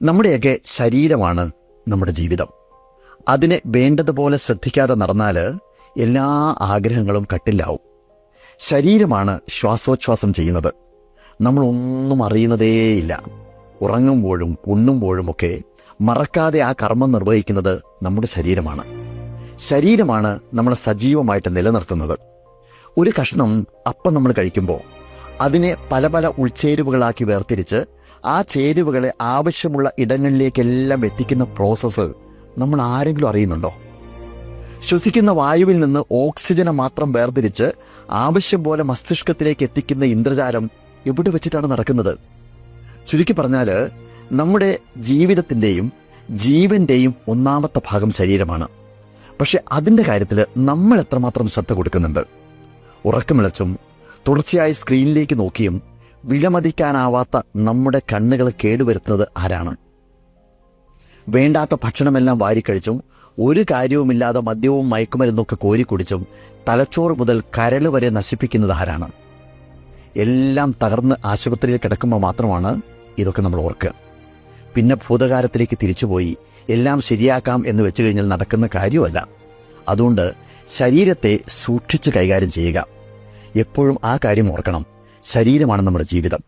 നമ്മുടെയൊക്കെ ശരീരമാണ് നമ്മുടെ ജീവിതം. അതിനെ വേണ്ടതുപോലെ ശ്രദ്ധിക്കാതെ നടന്നാൽ എല്ലാ ആഗ്രഹങ്ങളും കട്ടിലാവും. ശരീരമാണ് ശ്വാസോച്ഛ്വാസം ചെയ്യുന്നത്. നമ്മളൊന്നും അറിയുന്നതേയില്ല. ഉറങ്ങുമ്പോഴും ഉണ്ണുമ്പോഴുമൊക്കെ മറക്കാതെ ആ കർമ്മം നിർവഹിക്കുന്നത് നമ്മുടെ ശരീരമാണ്. ശരീരമാണ് നമ്മളെ സജീവമായിട്ട് നിലനിർത്തുന്നത്. ഒരു കഷ്ണം അപ്പം നമ്മൾ കഴിക്കുമ്പോൾ അതിനെ പല പല ഉൾച്ചേരുവകളാക്കി വേർതിരിച്ച് ആ ചേരുവകളെ ആവശ്യമുള്ള ഇടങ്ങളിലേക്കെല്ലാം എത്തിക്കുന്ന പ്രോസസ്സ് നമ്മൾ ആരെങ്കിലും അറിയുന്നുണ്ടോ? ശ്വസിക്കുന്ന വായുവിൽ നിന്ന് ഓക്സിജനെ മാത്രം വേർതിരിച്ച് ആവശ്യം പോലെ മസ്തിഷ്കത്തിലേക്ക് എത്തിക്കുന്ന ഇന്ദ്രജാലം എവിടെ വെച്ചിട്ടാണ് നടക്കുന്നത്? ചുരുക്കി പറഞ്ഞാൽ നമ്മുടെ ജീവിതത്തിൻ്റെയും ജീവന്റെയും ഒന്നാമത്തെ ഭാഗം ശരീരമാണ്. പക്ഷെ അതിൻ്റെ കാര്യത്തിൽ നമ്മൾ എത്രമാത്രം ശ്രദ്ധ കൊടുക്കുന്നുണ്ട്? ഉറക്കമിളച്ചും തുടർച്ചയായി സ്ക്രീനിലേക്ക് നോക്കിയും വിലമതിക്കാനാവാത്ത നമ്മുടെ കണ്ണുകൾ കേടുവരുത്തുന്നത് ആരാണ്? വേണ്ടാത്ത ഭക്ഷണമെല്ലാം വാരിക്കഴിച്ചും ഒരു കാര്യവുമില്ലാതെ മദ്യവും മയക്കുമരുന്നൊക്കെ കോരിക്കുടിച്ചും തലച്ചോറ് മുതൽ കരൾ വരെ നശിപ്പിക്കുന്നത് ആരാണ്? എല്ലാം തകർന്ന് ആശുപത്രിയിൽ കിടക്കുമ്പോൾ മാത്രമാണ് ഇതൊക്കെ നമ്മൾ ഓർക്കുക. പിന്നെ ഭൂതകാലത്തിലേക്ക് തിരിച്ചുപോയി എല്ലാം ശരിയാക്കാം എന്ന് വെച്ചു കഴിഞ്ഞാൽ നടക്കുന്ന കാര്യമല്ല. അതുകൊണ്ട് ശരീരത്തെ സൂക്ഷിച്ച് കൈകാര്യം ചെയ്യുക. എപ്പോഴും ആ കാര്യം ഓർക്കണം. ശരീരമാണ് നമ്മുടെ ജീവിതം.